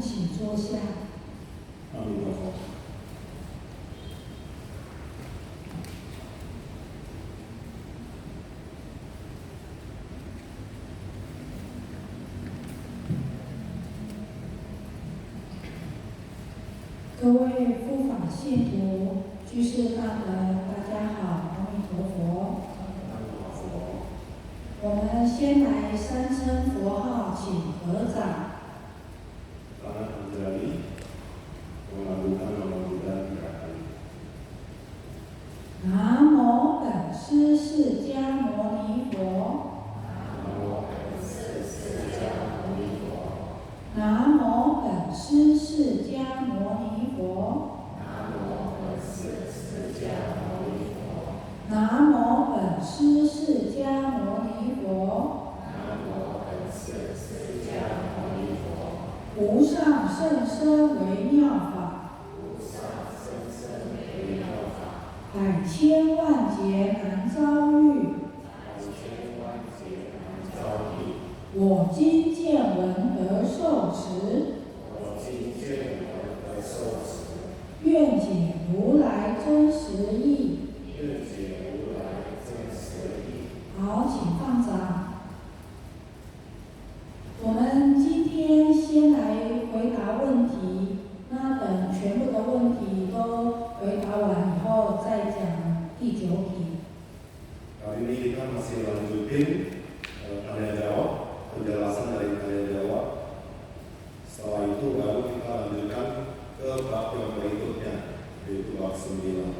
请坐下。阿弥陀佛。各位护法信徒、居士大德，大家好，阿弥陀佛。我们先来三称佛号，请合掌。南无本师释迦牟尼佛。南无本师释迦牟尼佛。南无本师释迦牟尼佛。无上甚深微妙法，百千万劫难遭遇。我今见闻得受持，愿解如来真实义。好，请放掌。我们今天先来回答问题，那等全部的问题都回答完以后，再讲第9题。Kali ini kita masih lanjutin tanya jawab, penjelasan dari tanya jawab. Setelah itu baru kita lanjutkan ke bab yang berikutnya, yaitu bab 9.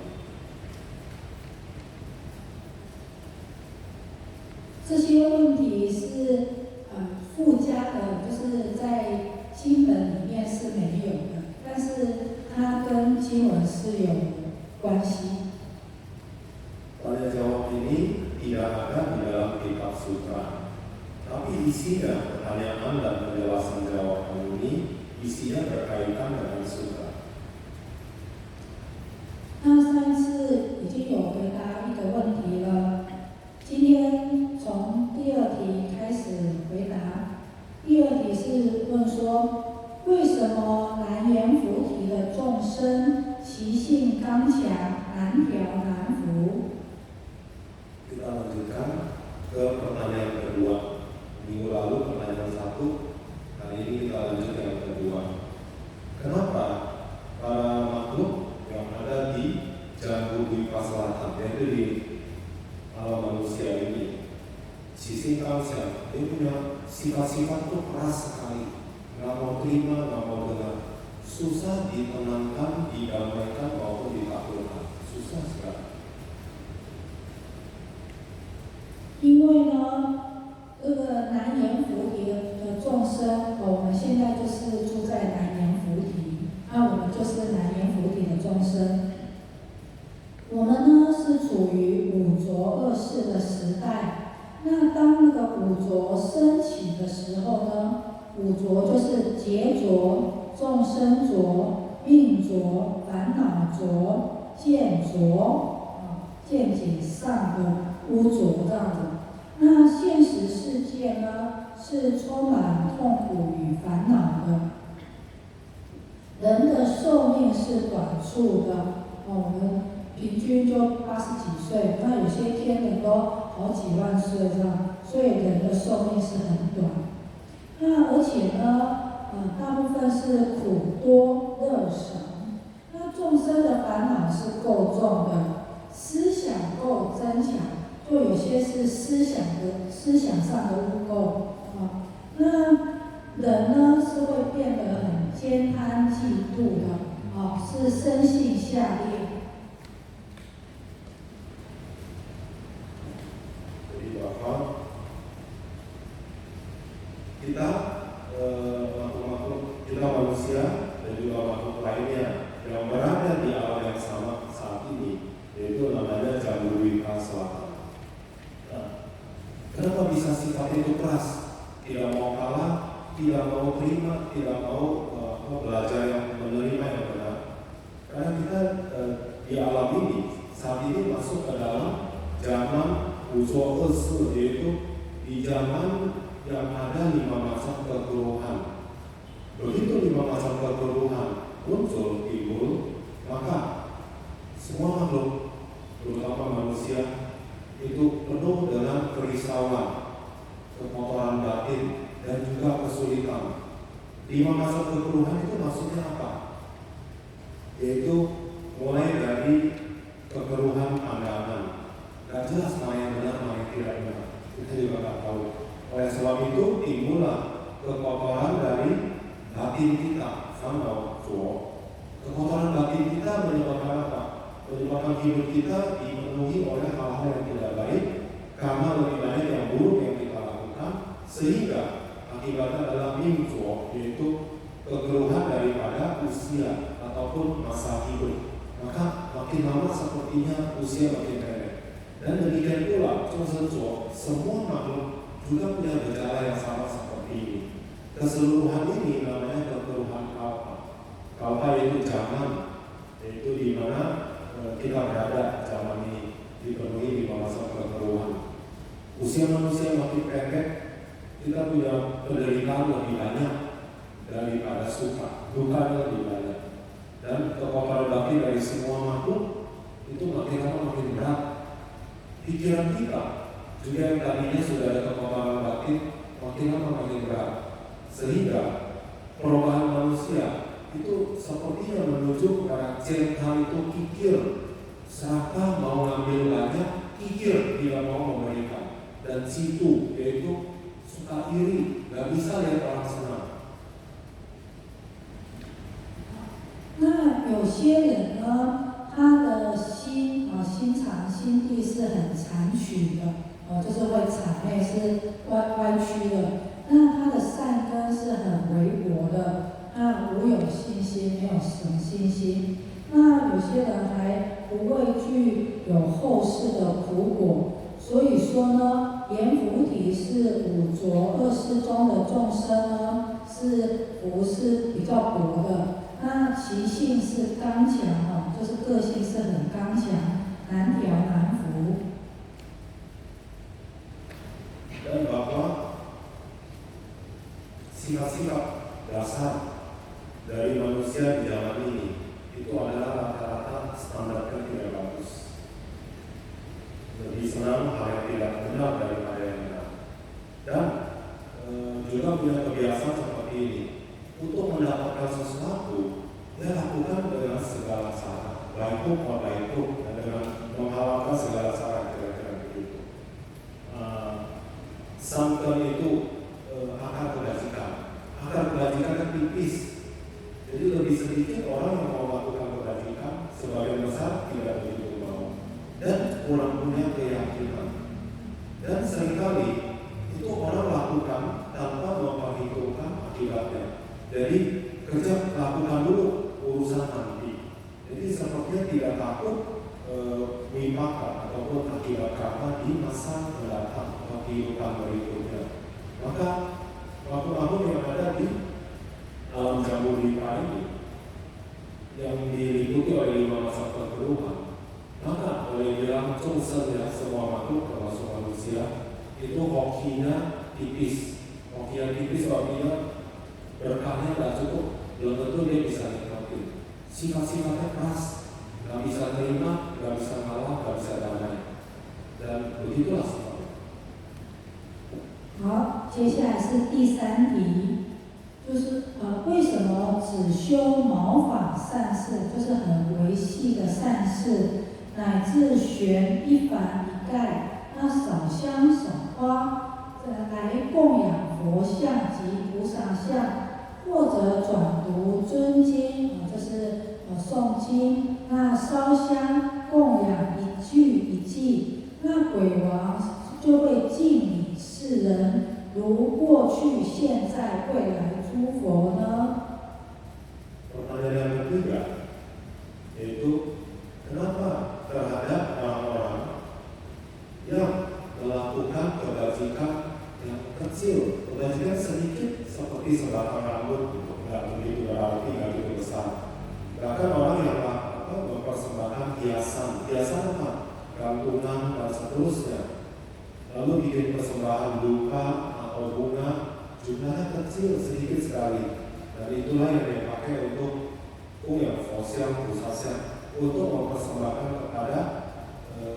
这些问题是附加的，就是在经本里面是没有的，但是它跟经文是有关系。Tanya jawab ini tidak ada di dalam kitab sutra, tapi isinya pertanyaan dan penjelasan jawaban ini isinya berkaitan dengan sutra. 那上一次已经有回答一个问题了，今天从第2题开始回答。第2题是问说，为什么南阎浮提的众生习性刚强，难调难服？ Kita lanjutkan ke pertanyaan kedua. Minggu lalu pertanyaan 1, kali ini kita lanjut yang kedua. Kenapa para makhluk yang ada di Jambu Dwipa Selatan, yaitu di alam manusia ini, sisi kausia, dia punya sifat-sifat tuh keras sekali, nggak mau terima, nggak mau dengar, susah ditenangkan, didamaikan maupun ditaklukkan, susah sekali. 因为呢，这个南阎浮提的众生，我们现在就是住在南阎浮提，那我们就是南阎浮提的众生。我们呢是处于五浊恶世的时代，那当那个五浊升起的时候呢，五浊就是劫浊、众生浊、命浊、烦恼浊、见浊，见解上的污浊这样子。那现实世界呢，是充满痛苦与烦恼的。人的寿命是短促的，我们平均就80几岁，那有些天人都好几万岁这样，所以人的寿命是很短。那而且呢，大部分是苦多乐少。那众生的烦恼是够重的，思想够增强。 就有些是思想上的污垢那人呢是会变得很奸贪嫉妒的是生性下劣。 Jadi bahwa kita makhluk-makhluk, kita manusia dan juga makhluk lainnya yang berada di alam yang sama saat ini, yaitu namanya Jambu Dwipa Selatan. Kenapa bisa sifat itu keras? Tidak mau kalah, tidak mau terima, tidak mau belajar yang menerima yang benar. Karena kita di alam ini saat ini masuk ke dalam zaman Uzo Esu, yaitu di zaman yang ada 5 macam keguruan. Begitu 5 macam kekeluhan muncul, timbul, maka semua makhluk, terutama manusia, itu penuh dengan kerisauan, kekotoran batin, dan juga kesulitan. 5 macam kekeluhan itu maksudnya apa? Yaitu mulai dari kekeluhan pandangan, gak jelas mana yang benar, mana yang tidak benar. Kita juga gak tahu. Oleh sebab itu timbullah kekotoran dari batin kita, sama kekotoran batin kita menyebabkan apa? Menyebabkan hidup kita dipenuhi oleh hal-hal yang tidak baik, karena lebih banyak yang buruk yang kita lakukan, sehingga akibatnya adalah mincuo, yaitu kekeluhan daripada usia ataupun masa hidup. Maka makin lama sepertinya usia makin pendek. Dan demikian pula, semua makhluk juga punya gejala yang sama seperti ini. Keseluruhan ini namanya kekeluhan kalpa. Kalpa yaitu zaman, yaitu di mana kita berada zaman ini dipenuhi di masa kekeluhan. Usia manusia makin pendek, kita punya penderitaan lebih banyak daripada suka, dukanya lebih banyak. Dan kekotoran batin dari semua makhluk itu makin lama makin berat. Pikiran kita juga yang tadinya sudah ada kekotoran batin makin lama makin berat, sehingga perubahan manusia itu sepertinya menuju kepada hal itu kikir, serta mau ngambil banyak, kikir tidak mau memberikan, dan situ yaitu suka iri, gak bisa lihat orang senang. 那有些人呢，他的心肠、心地是很残曲的，就是会谄媚，是歪曲的。那他的善根是很微薄的，那无有信心，没有什么信心。那有些人还不畏惧有后世的苦果。所以说呢，阎浮提是五浊恶世中的众生呢，福是比较薄的。那其性是刚强就是个性是很刚强，难调难服。Dan bahwa sifat-sifat dasar dari manusia di zaman ini itu adalah rata-rata standarnya tidak bagus. Lebih senang hal yang tidak benar daripada yang benar. Dan juga punya kebiasaan seperti ini. Untuk mendapatkan sesuatu, dia lakukan dengan segala cara, baik itu dan dengan menghalalkan segala cara, kira-kira begitu. Santan itu akar kebajikan kan tipis, jadi lebih sedikit orang yang mau melakukan kebajikan, sebagian besar tidak begitu mau, dan kurang punya keyakinan. Dan seringkali itu orang lakukan tanpa memperhitungkan akibatnya. Jadi kerja lakukan dulu urusan nanti. Jadi sepertinya tidak takut mimaka ataupun akibat karma di masa mendatang atau kehidupan berikutnya. Maka makhluk-makhluk yang ada di alam Jambudvipa ini yang diliputi oleh 5 masa kekeluhan, maka boleh bilang ya, semua makhluk termasuk manusia itu hokinya tipis. Hokinya tipis artinya berkahnya tidak cukup, belum tentu dia bisa nikmatin. Sifat-sifatnya keras, gak bisa terima, gak bisa ngalah, gak bisa damai. Dan begitulah sifatnya. 好，接下来是第3题，就是为什么只修毛发善事，就是很维系的善事，乃至悬一幡一盖，那扫香扫花，来供养佛像及菩萨像。或者转读尊经，就是诵经，那烧香供养一句一记，那鬼王就会敬礼世人，如过去、现在、未来诸佛呢？ Pertanyaan yang ketiga, yaitu kenapa terhadap orang-orang yang melakukan kebajikan yang kecil, kebajikan sedikit seperti sebatang rambut, tidak begitu berarti, tidak begitu besar. Bahkan orang yang mempersembahkan hiasan apa? Gantungan dan seterusnya. Lalu bikin persembahan dupa atau bunga, jumlahnya kecil, sedikit sekali. Dan itulah yang dipakai untuk yang fosil pusat syam untuk mempersembahkan kepada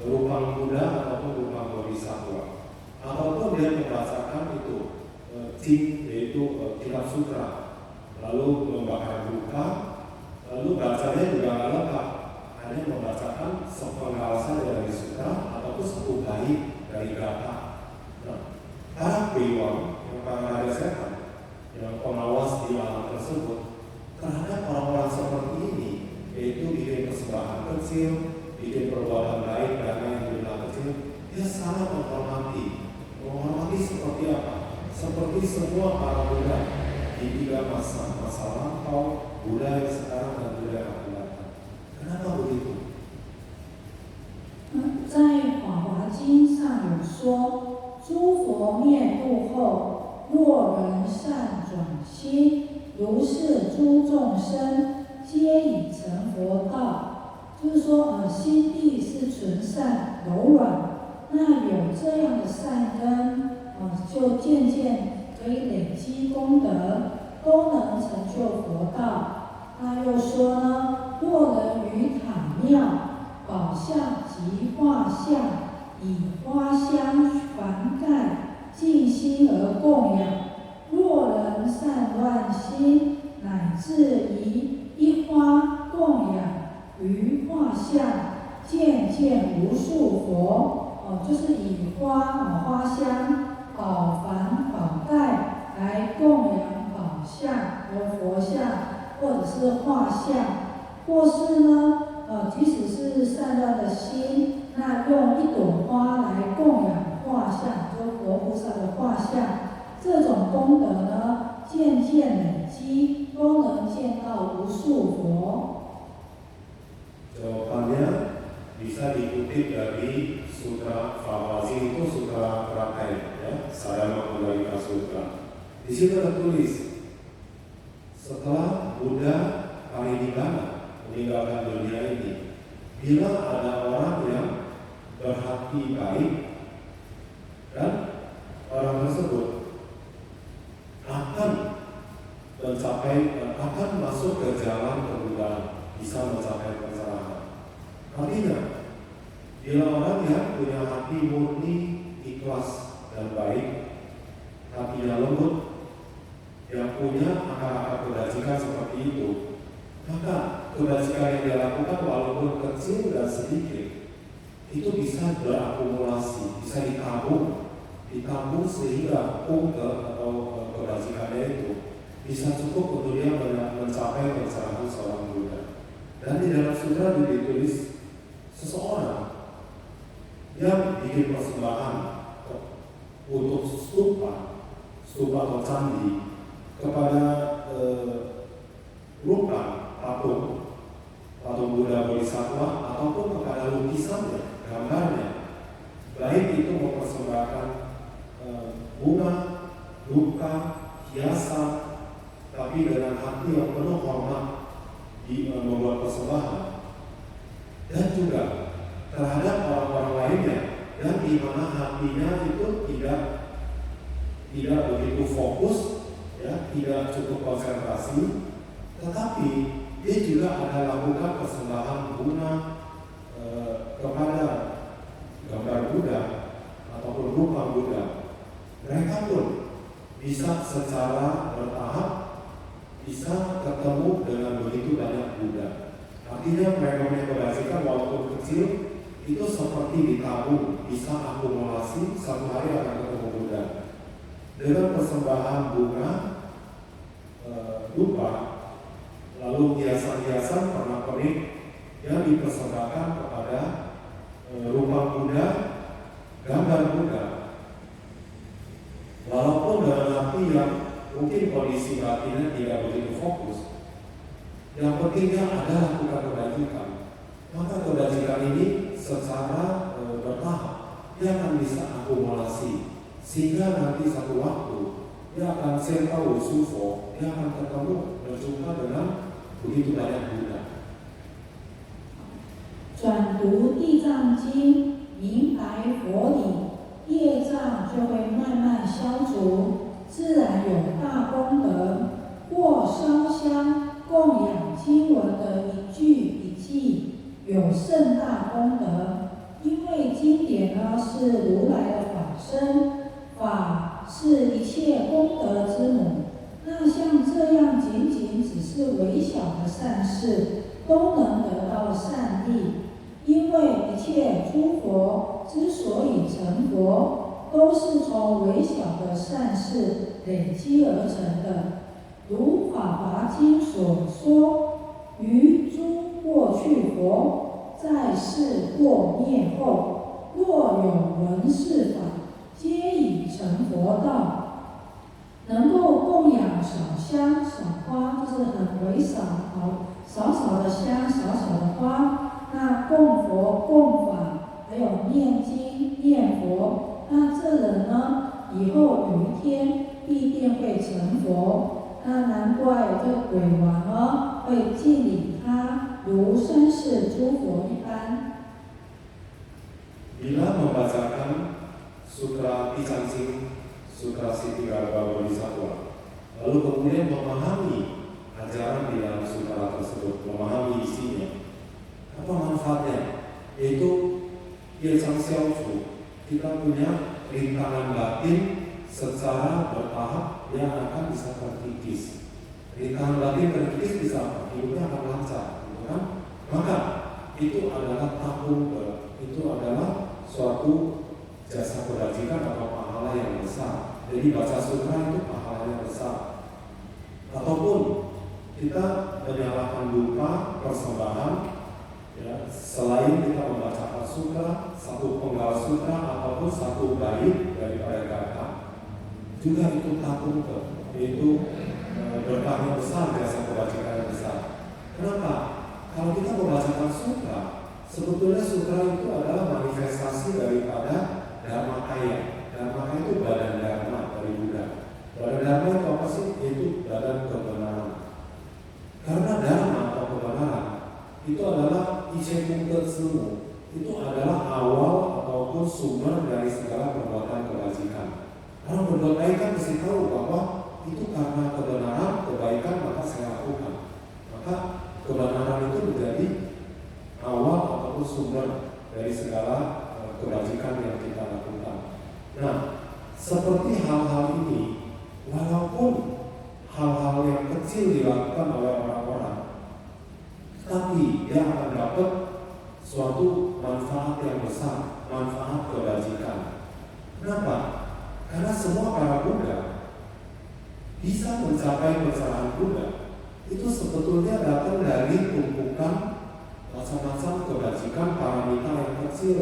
rupang Buddha ataupun rupang Bodhisattva, ataupun dia membacakan itu yaitu kitab sutra, lalu membakar buka, lalu bacanya juga nggak lengkap, hanya membacakan sepenggal saja dari sutra ataupun sepukai dari gata. Nah, para bewang yang para raja setan yang pengawas di alam tersebut terhadap orang-orang seperti ini, yaitu bikin persembahan kecil, bikin perbuatan baik karena yang jumlah kecil, dia sangat menghormati seperti apa? Seperti semua para Buddha di 3 masa lampau, Buddha yang sekarang dan Buddha yang akan datang. Kenapa begitu? 在《法华经》上有说，诸佛灭度后，若人善转心，如是诸众生皆已成佛道。就是说，心地是纯善柔软，那有这样的善根，就渐渐可以累积功德，都能成就佛道。那又说呢，若人于塔庙、宝相及画像，以花香幡盖，尽心而供养。若人散乱心，乃至以一花供养于画像，渐渐无数佛，就是以花香、宝幡、宝盖来供养宝像和佛像，或者是画像，或是呢，即使是散乱的心，那用一朵花来供养画像，就佛菩萨的画像。这种功德呢，渐渐累积，都能见到无数佛。 Jawabannya bisa dikutip dari Sutra Fawazin, itu sutra terakhir, ya, saya Mandalika Sutra. Di situ tertulis, setelah Buddha Parinibbana meninggalkan dunia ini, bila ada orang yang berhati baik dan orang tersebut akan masuk ke jalan kebuddhaan, bisa mencapai pencerahan. Artinya, bila orang yang punya hati murni, ikhlas dan baik, hatinya lembut, yang punya akar-akar kebajikan seperti itu, maka kebajikan yang dia lakukan walaupun kecil dan sedikit, itu bisa berakumulasi, bisa ditabung sehingga atau kebajikannya itu bisa cukup untuk dia mencapai pencerahan seorang Buddha. Dan di dalam sutra ditulis seseorang yang bikin persembahan untuk stupa atau candi kepada patung Buddha Bodhisattva ataupun kepada lukisannya, gambarnya, baik itu mempersembahkan bunga, duka, hiasan, tapi dengan hati yang penuh hormat membuat persembahan, dan juga terhadap orang-orang lainnya yang di mana hatinya itu tidak begitu fokus, ya, tidak cukup konsentrasi, tetapi dia juga ada lakukan persembahan bunga kepada gambar Buddha ataupun rupa Buddha. Mereka pun bisa secara bertahap bisa ketemu dengan begitu banyak Buddha. Artinya mereka punya kebajikan walaupun kecil itu seperti ditabung, bisa akumulasi, satu hari akan ketemu Buddha. Dengan persembahan bunga, dupa, lalu hiasan-hiasan pernak-pernik yang dipersembahkan kepada rupa Buddha, gambar Buddha. Walaupun dalam hati yang mungkin kondisi batinnya tidak begitu fokus, yang pentingnya ada lakukan kebajikan. Maka kebajikan ini secara bertahap dia akan bisa akumulasi, sehingga nanti satu waktu dia akan tahu sufo, dia akan ketemu berjumpa dengan begitu banyak Buddha. 转读地藏经，明白佛理，业障就会慢慢消除，自然有大功德。或烧香供养经文的一句一记，有甚大功德。因为经典呢是如来的法身，法是一切功德之母。那像这样仅只是微小的善事，都能得到善利。因为一切诸佛之所以成佛，都是从微小的善事累积而成的。如《法华经》所说，于诸过去佛，在世过灭后，若有闻是法，皆已成佛道。能够供养少香少花，就是很微少少的香，少的花。那供佛供法，还有念经念佛，那这人呢，以后有一天必定会成佛。那难怪这个鬼王呢会敬礼他，如生世诸佛一般。Bila membacakan Sutra Kicancing, Sutra Siti Garba Bodhisattva, lalu kemudian memahami ajaran di dalam sutra tersebut, memahami isinya, apa manfaatnya? Yaitu Yecang Xiaofu, kita punya rintangan batin secara bertahap yang akan bisa terkikis. Rintangan batin terkikis bisa apa? Hidupnya akan lancar, gitu kan? Maka itu adalah tabung, itu adalah suatu jasa kebajikan atau pahala yang besar. Jadi baca sutra itu pahalanya besar. Ataupun kita menyalakan lupa persembahan, ya, selain kita membacakan sutra, satu penggal sutra ataupun satu bait daripada gatha, juga itu tabung, yaitu berkahnya besar, jasa kebajikan yang besar. Kenapa? Kalau kita membacakan sutra, sebetulnya sutra itu adalah manifestasi daripada Dharma Kaya. Dharma Kaya itu badan Dharma dari Buddha. Badan Dharma itu apa sih? Itu badan kebenaran. Karena Dharma atau kebenaran itu adalah Ichekung Tetsemu, itu adalah awal ataupun sumber dari segala perbuatan kebajikan. Orang berbuat baik kan mesti tahu bahwa itu karena kebenaran, kebaikan maka saya lakukan. Maka kebenaran itu menjadi awal ataupun sumber dari segala kebajikan yang kita lakukan. Nah, seperti hal-hal ini, walaupun hal-hal yang kecil dilakukan oleh orang-orang, tapi dia akan dapat suatu manfaat yang besar, manfaat kebajikan. Kenapa? Karena semua para Buddha bisa mencapai pencerahan Buddha itu sebetulnya datang dari tumpukan macam-macam kebajikan paramita yang kecil,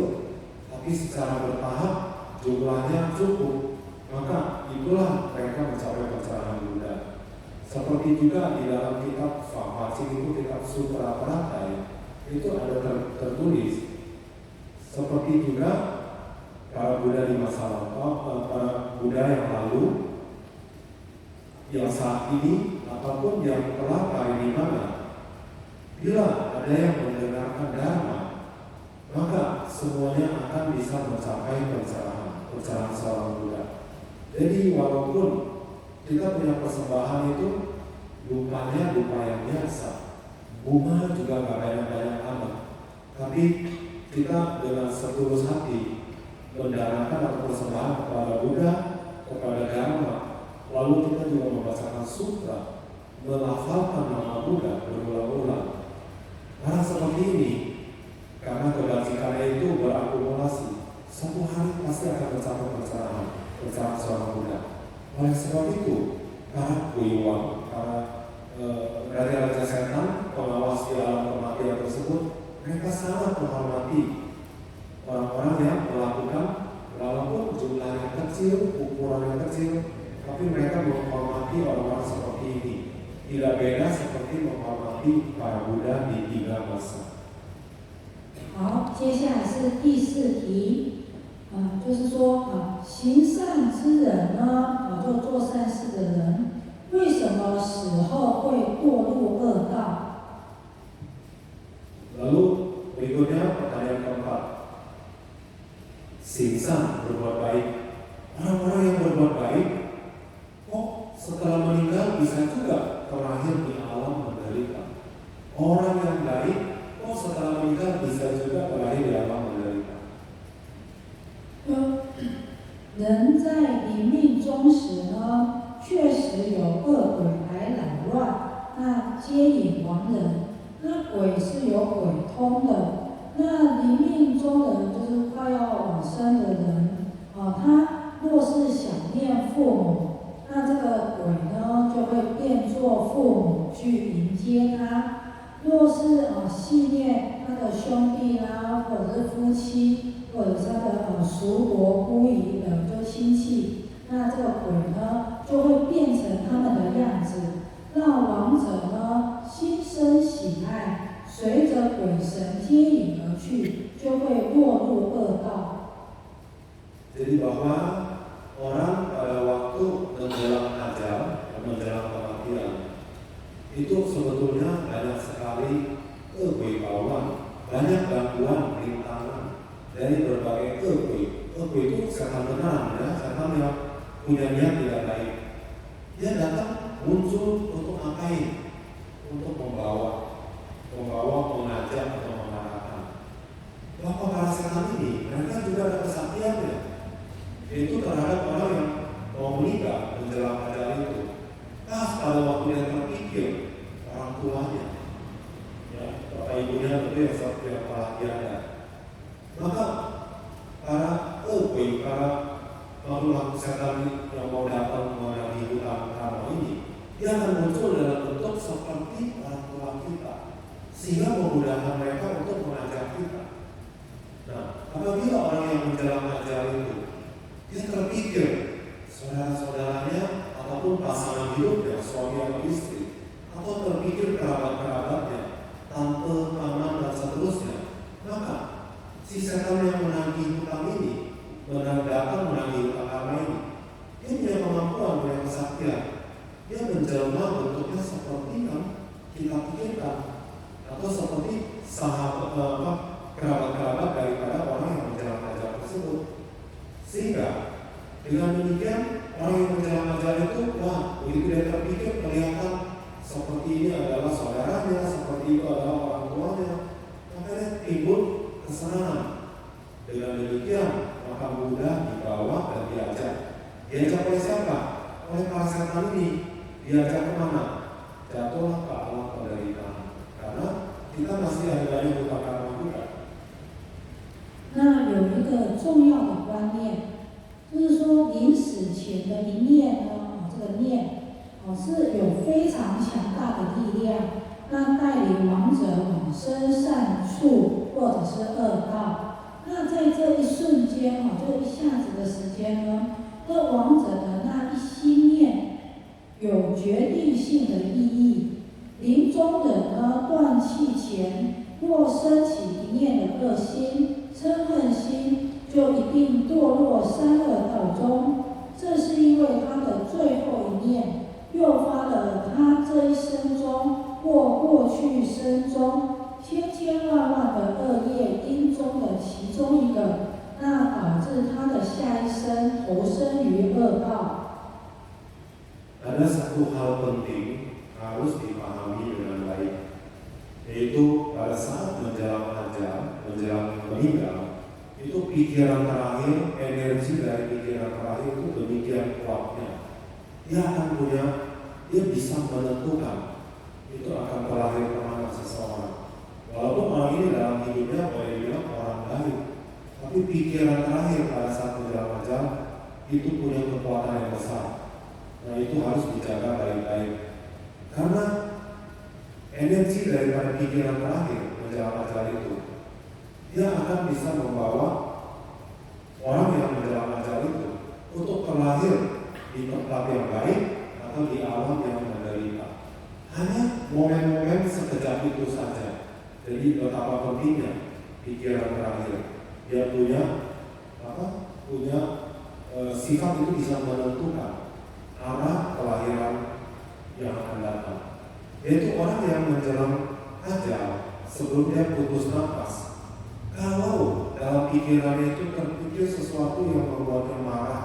tapi secara bertahap jumlahnya cukup, maka itulah mereka mencapai pencerahan Buddha. Seperti juga di dalam kitab法华经itu, kitab Sutra Pratai, itu ada tertulis seperti juga para Buddha di masa lampau, para Buddha yang lalu, yang saat ini ataupun yang telah parinimana, bila ada yang mendengarkan Dharma, maka semuanya akan bisa mencapai pencerahan seorang Buddha. Jadi walaupun kita punya persembahan itu lupanya lupa yang biasa, bunga juga gak banyak-banyak amat, tapi kita dengan setulus hati mendanakan atau persembahan kepada Buddha, kepada Dharma, lalu kita juga membacakan sutra, melafalkan nama Buddha berulang-ulang. Orang seperti ini, karena kebajikannya itu berakumulasi, satu hari pasti akan mencapai pencerahan seorang Buddha. Oleh sebab itu, para kuiwang, para raja-raja setan, pengawas di alam kematian tersebut, mereka sangat menghormati orang-orang yang melakukan, walaupun jumlahnya kecil, ukurannya kecil, tapi mereka menghormati orang-orang seperti ini. Tidak beda seperti menghormati para Buddha di 3 masa. 好，接下来是第4题，就是说行善之人呢，做善事的人，为什么死后会堕入恶道？ Lalu berikutnya pertanyaan keempat, singsan berbuat baik. Orang-orang yang berbuat baik, kok setelah meninggal bisa juga terakhir di alam menderita. Orang yang baik, setelah menikah bisa juga terakhir di alam menderita. 人在临命终时呢，确实有恶鬼来扰乱，那接引亡人。那鬼是有鬼通的，那临命中的就是快要往生的人，他若是想念父母，那这个鬼呢就会变作父母去迎接他。若是系念他的兄弟啦，或者是夫妻，或者是他的叔伯姑姨的就亲戚，那这个鬼呢就会变成他们的样子，让亡者呢心生喜爱，随着鬼神接引而去，就会落入恶道。Jadi bahwa orang pada waktu menjelang ajal, menjelang kematian, itu sebetulnya banyak sekali kegagalan, banyak gangguan rintangan dari berbagai kegagalan itu setan benar, ya, setan yang punya niat tidak baik. Dia datang muncul untuk ngapain? Untuk membawa, mengajak atau mengarahkan. Bahwa para setan ini, mereka juga ada kesaktiannya, yaitu terhadap orang yang mau menikah menjelang ajal itu. Pas pada waktu yang terpikir orang tuanya, ya, bapak ibunya tentu yang seperti yang telah tiada. Maka para makhluk setan yang mau datang mengenai hutan karma ini, dia akan muncul dalam bentuk seperti orang tua kita, sehingga memudahkan mereka untuk mengajak kita. Nah, apabila orang yang menjelang ajal itu, dia terpikir saudara-saudaranya ataupun pasangan hidupnya, suami atau istri, atau terpikir kerabat-kerabatnya, tante, paman, dan seterusnya, maka si setan yang menagih hutang ini, datang menagih hutang karma ini, dia punya kemampuan, punya kesaktian. Dia menjelma bentuknya seperti yang kita pikirkan, atau seperti kerabat-kerabat daripada orang yang menjelang ajal tersebut. Sehingga dengan demikian orang yang menjelang ajal itu, begitu dia terpikir kelihatan seperti ini adalah saudaranya, seperti itu adalah orang tuanya, maka dia timbul kesenangan. Dengan demikian maka mudah dibawa dan diajak. Diajak oleh siapa? Oleh para setan ini. Diajak kemana? Jatuhlah ke alam penderitaan. Karena kita masih ada banyak hutang karma juga. 那有一个重要的观念，就是说临死前的一念呢，这个念是有非常强大的力量，那带领亡者往生善处或者是恶道。那在这一瞬间就一下子的时间呢，这亡者的那一心念有决定性的意义。临终人呢，断气前若升起一念的恶心、嗔恨心，就一定堕落三恶道中。这是因为他的最后一念诱发了他这一生中或过去生中千千万万的恶业因中的其中一个，那导致他的下一生投生于恶道。Ada satu hal penting harus dipahami dengan baik, yaitu pada saat menjelang ajal, menjelang meninggal, itu pikiran terakhir, energi dari pikiran terakhir itu demikian kuatnya. Dia bisa menentukan itu akan terakhir kemana seseorang. Walaupun orang ini dalam hidupnya boleh dibilang orang baik, tapi pikiran terakhir pada saat menjelang ajal itu punya kekuatan yang besar. Nah, itu harus dijaga baik-baik. Karena energi daripada pikiran terakhir menjelang ajal itu, dia akan bisa membawa orang yang menjelang ajal itu untuk terlahir di tempat yang baik atau di alam yang menderita. Hanya momen-momen sekejap itu saja. Jadi betapa pentingnya pikiran terakhir. Dia punya sifat itu bisa menentukan arah kelahiran yang akan datang. Yaitu orang yang menjelang ajal sebelum dia putus nafas, kalau dalam pikirannya itu terpikir sesuatu yang membuatnya marah,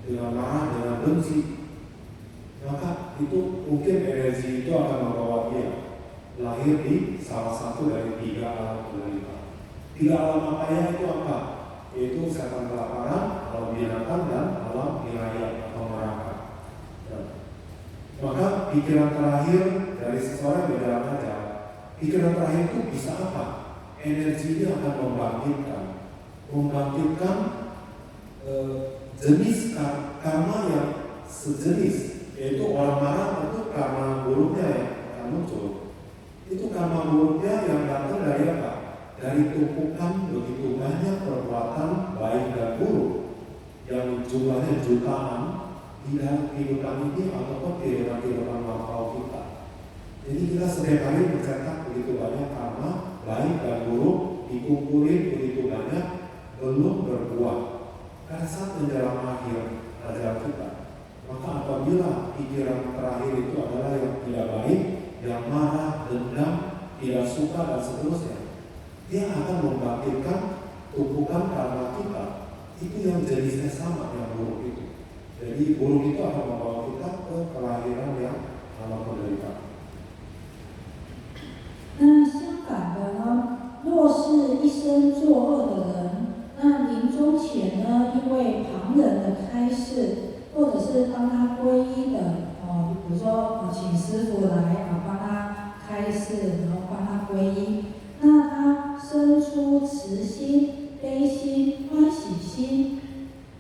dengan benci, maka itu mungkin energi itu akan membawa dia lahir di salah satu dari 3 alam penderitaan. 3 alam makanya itu apa? Yaitu setan kelaparan, alam binatang, dan alam nilai atau neraka. Maka pikiran terakhir dari seseorang yang berjalan aja, pikiran terakhir itu bisa apa? Energi dia akan membangkitkan jenis karma yang sejenis, yaitu orang marah itu karma buruknya yang akan muncul. Itu karma buruknya yang datang dari apa? Dari tumpukan begitu banyak perbuatan baik dan buruk yang jumlahnya jutaan di dalam kehidupan ini ataupun kehidupan lampau kita. Jadi kita setiap hari mencetak begitu banyak karma baik dan buruk, dikumpulin begitu banyak, belum berbuah. Pada saat menjelang akhir ajaran kita, maka apabila pikiran terakhir itu adalah yang tidak baik, yang marah, dendam, tidak suka dan seterusnya, dia akan membangkitkan tumpukan karma kita. Itu yang jenisnya sama, yang buruk itu. Jadi buruk itu akan membawa kita ke kelahiran yang alam penderitaan. 那相反的呢，若是一生作恶的人，那临终前呢，因为旁人的开示，或者是帮他皈依的，比如说请师傅来帮他开示，然后帮他皈依，那他生出慈心、悲心、欢喜心，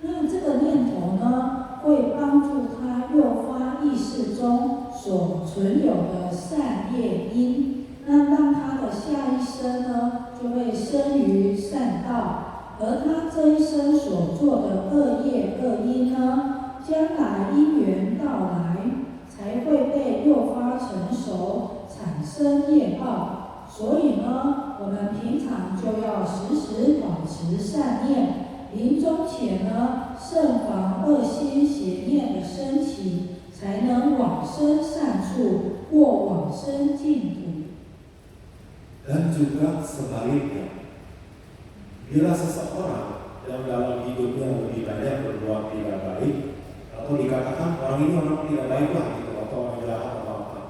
那这个念头呢，会帮助他诱发意识中所存有的善业因。那让他的下一生呢，就会生于善道，而他这一生所做的恶业恶因呢，将来因缘到来，才会被诱发成熟，产生业报。所以呢，我们平常就要时时保持善念，临终前呢，慎防恶心邪念的升起，才能往生善处或往生净土。 Dan juga sebaliknya, bila seseorang yang dalam hidupnya lebih banyak berbuat tidak baik, atau dikatakan orang ini orang tidak baik lah gitu, atau orang jahat atau apa.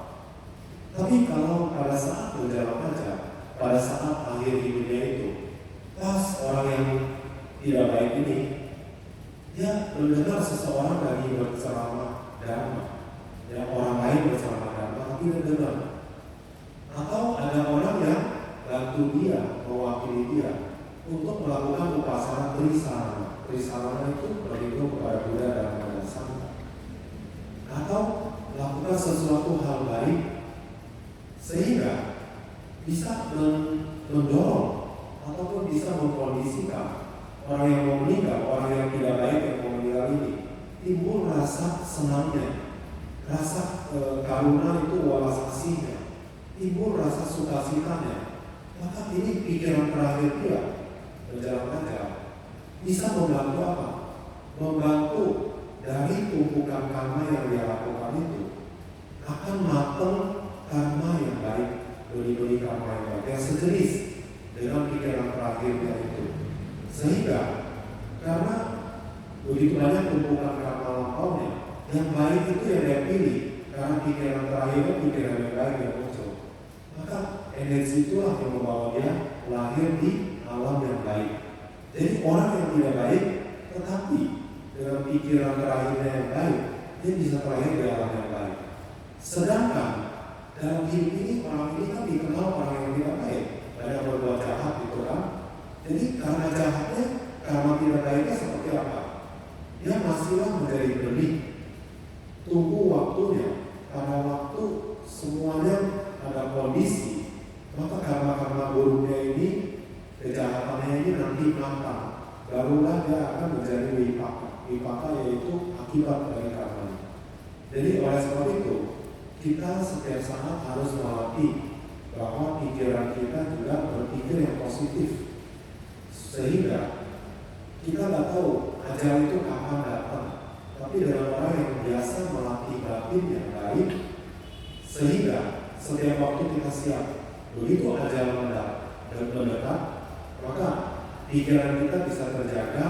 Tapi kalau pada saat menjalan aja, pada saat akhir hidupnya itu, pas orang yang tidak baik ini, dia mendengar seseorang lagi berceramah dharma, ya orang lain berceramah dharma, tapi dia dengar. Atau ada orang yang bantu dia, mewakili dia untuk melakukan upasana trisarana. Trisarana itu berhitung kepada Buddha dan kepada Sangha. Atau melakukan sesuatu hal baik sehingga bisa mendorong ataupun bisa mengkondisikan orang yang mau meninggal, orang yang tidak baik yang mau meninggal ini timbul rasa senangnya, rasa karuna itu walas asihnya, timbul rasa sukacitanya. Maka ini pikiran terakhir dia berjalan aja bisa membantu apa? Membantu dari tumpukan karma yang dia lakukan itu akan matang karma yang baik, beri karma yang baik yang sejenis dengan pikiran terakhirnya itu. Sehingga karena begitu banyak tumpukan karma lampaunya, yang baik itu yang dia pilih karena pikiran terakhirnya pikiran yang baik yang muncul. Maka energi itulah yang membawa dia lahir di alam yang baik. Jadi orang yang tidak baik, tetapi dengan pikiran terakhirnya yang baik, dia bisa terlahir di alam yang baik. Sedangkan dalam hidup ini orang ini kan dikenal orang yang tidak baik, banyak berbuat jahat gitu kan. Jadi karena jahatnya, karena tidak baiknya seperti apa? Dia masihlah menjadi benih. Tunggu waktunya, karena waktu semuanya ada kondisi, maka karma-karma buruknya ini, kejahatannya ini nanti matang, barulah dia akan menjadi wipaka. Wipaka yaitu akibat dari karma. Jadi oleh sebab itu, kita setiap saat harus melatih bahwa pikiran kita juga berpikir yang positif, sehingga kita tidak tahu ajal itu kapan datang. Tapi dengan orang yang biasa melatih batin yang baik, sehingga setiap waktu kita siap. Begitu ajal mendekat, maka pikiran kita bisa terjaga,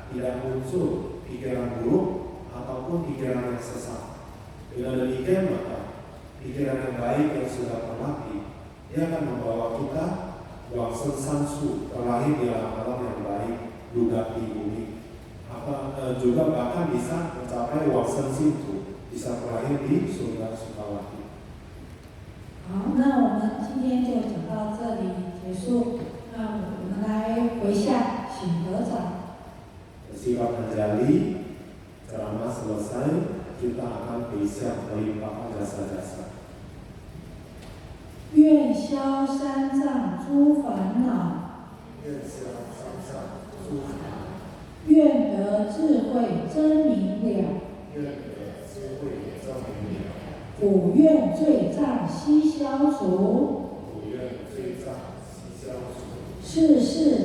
tidak muncul pikiran buruk ataupun pikiran yang sesat. Dengan demikian maka pikiran yang baik yang sudah terlatih, dia akan membawa kita Wangsen Sansu, terlahir di alam yang baik, juga di bumi. Juga bahkan bisa mencapai Wangsen Sintu, bisa terlahir di surga Sukawati. 好，那我们今天就讲到这里结束。那我们来回向，请合掌。 Sifat Anjali, ceramah selesai, kita akan bisa melimpahkan jasa-jasa. 愿消三障诸烦恼，愿得智慧真明了，普愿罪障悉消除，世世